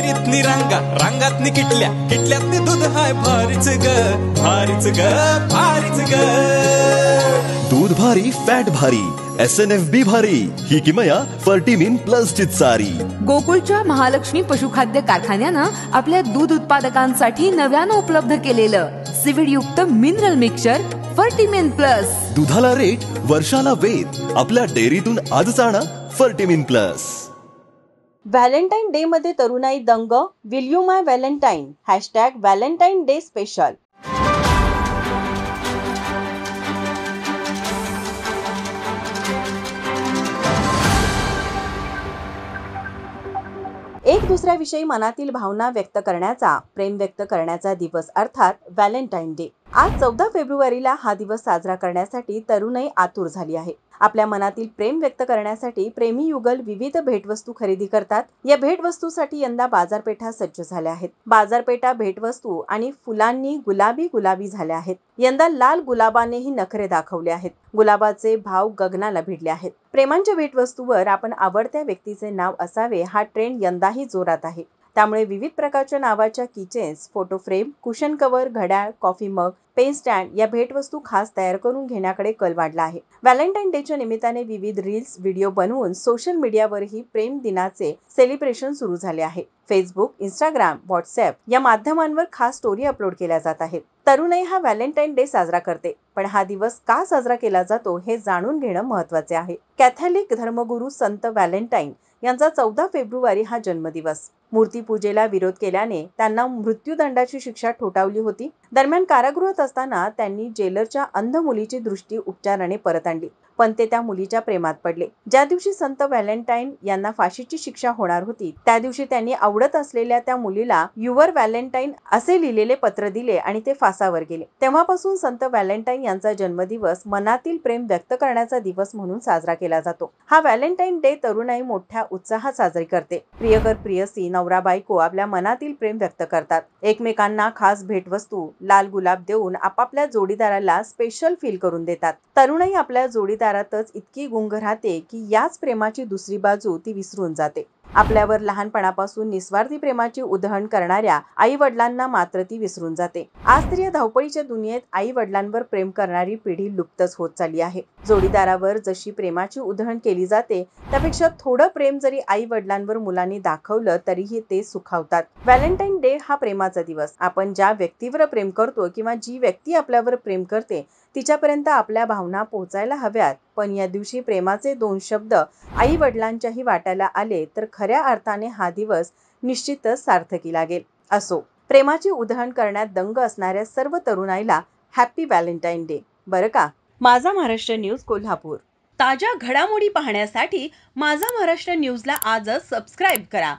केळीतनी रांगा, रांगातनी किटल्या, किटल्यातनी दूध हाय भारीच ग, भारीच ग, भारीच ग. दूध भारी, फॅट भारी, SNFB भारी, ही किमया फर्टिमिन प्लस ची चारी. गोकुळच्या महालक्ष्मी पशुखाद्य कारखान्यानं आपल्या दूध उत्पादकांसाठी नव्यानं उपलब्ध केलेलं सिविड युक्त मिनरल मिक्सचर फर्टिमिन प्लस. दुधाला रेट, वर्षाला वेद. आपल्या डेअरीतून आजच आणा फर्टिमिन प्लस. व्हॅलेंटाईन डे मध्ये तरुणाई दंग. Will you my Valentine #Valentine day special. एक दुसऱ्याविषयी मनातील भावना व्यक्त करण्याचा, प्रेम व्यक्त करण्याचा दिवस अर्थात व्हॅलेंटाईन डे. आज 14 फेब्रुवारीला हा दिवस साजरा करण्यासाठी तरुणाई आतुर झाली आहे. आपल्या मनातील प्रेम व्यक्त करण्यासाठी प्रेमी युगल विविध भेटवस्तू खरेदी करतात. या भेटवस्तूसाठी यंदा बाजारपेठा सज्ज झाल्या आहेत. बाजारपेठा भेटवस्तू आणि फुलांनी गुलाबी झाल्या आहेत. यंदा लाल गुलाबानेही नखरे दाखवले आहेत. गुलाबाचे भाव गगनाला भिडले आहेत. प्रेमांच्या भेटवस्तूवर आपण आवडत्या व्यक्तीचे नाव असावे हा ट्रेंड यंदाही जोरात आहे. त्यामुळे विविध प्रकारच्या नावाच्या kitchens, photo frame, cushion cover, घड्याळ, कॉफी मग, पेन स्टँड या भेटवस्तू खास तयार करून घेण्याकडे कल वाढला आहे. व्हॅलेंटाईन डेच्या निमित्ताने विविध रील्स, व्हिडिओ बनवून सोशल मीडियावरही प्रेम दिनाचे सेलिब्रेशन सुरू झाले आहे. फेसबुक, इंस्टाग्राम, व्हॉट्सअप या माध्यमांवर खास स्टोरी अपलोड केल्या जात आहेत. तरुणाई हा व्हॅलेंटाईन डे साजरा करते, पण हा दिवस का साजरा केला जातो हे जाणून घेणं महत्त्वाचे आहे. कॅथलिक धर्मगुरू संत व्हॅलेंटाईन यांचा 14 फेब्रुवारी हा जन्मदिवस. मूर्तीपूजेला विरोध केल्याने त्यांना मृत्यूदंडाची शिक्षा ठोठावली होती. दरम्यान कारागृहात असताना त्यांनी जेलरच्या अंध मुलीची दृष्टी उपचाराने परत आणली, पण ते त्या मुलीच्या प्रेमात पडले. ज्या दिवशी संत व्हॅलेंटाईन यांना फाशीची शिक्षा होणार होती त्या दिवशी त्यांनी आवडत असलेल्या त्या मुलीला युवर व्हॅलेंटाईन असे लिहिलेले पत्र दिले आणि ते फासावर गेले. तेव्हापासून संत व्हॅलेंटाईन यांचा जन्मदिवस मनातील प्रेम व्यक्त करण्याचा दिवस म्हणून साजरा केला जातो. हा व्हॅलेंटाईन डे तरुणाई मोठ्या उत्साहात साजरी करते. प्रियकर प्रियसी, नवरा बायको आपल्या मनातील प्रेम व्यक्त करतात. एकमेकांना खास भेटवस्तू, लाल गुलाब देऊन आपापल्या जोडीदाराला स्पेशल फील करून देतात. तरुणाई आपल्या जोडीदारातच इतकी गुंग राहते की याच प्रेमाची दुसरी बाजू ती विसरून जाते. आपल्यावर लहानपणापासून निस्वार्थी प्रेमाची उधळण करणाऱ्या आई वडिलांना मात्र ती विसरून जाते. आज तरी या धावपळीच्या दुनियेत आई वडिलांवर प्रेम करणारी पिढी लुप्तच होत चालली आहे. जोडीदारावर जशी प्रेमाची उधळण केली जाते त्यापेक्षा थोडं प्रेम जरी आई वडिलांवर मुलांनी दाखवलं तरीही ते सुखावतात. व्हॅलेंटाईन डे हा प्रेमाचा दिवस. आपण ज्या व्यक्तीवर प्रेम करतो किंवा जी व्यक्ती आपल्यावर प्रेम करते तिच्यापर्यंत आपल्या भावना पोहोचायला हव्यात. पण या दिवशी प्रेमाचे 2 शब्द आई वडिलांच्याही वाट्याला आले तर खऱ्या अर्थाने हा दिवस निश्चितच सार्थकी लागेल. असो, प्रेमाची उधळण करण्यात दंग असणाऱ्या सर्व तरुणाईला हॅपी व्हॅलेंटाईन डे बरं का. माझा महाराष्ट्र न्यूज कोल्हापूर. ताज्या घडामोडी पाहण्यासाठी माझा महाराष्ट्र न्यूजला आजच सबस्क्राईब करा.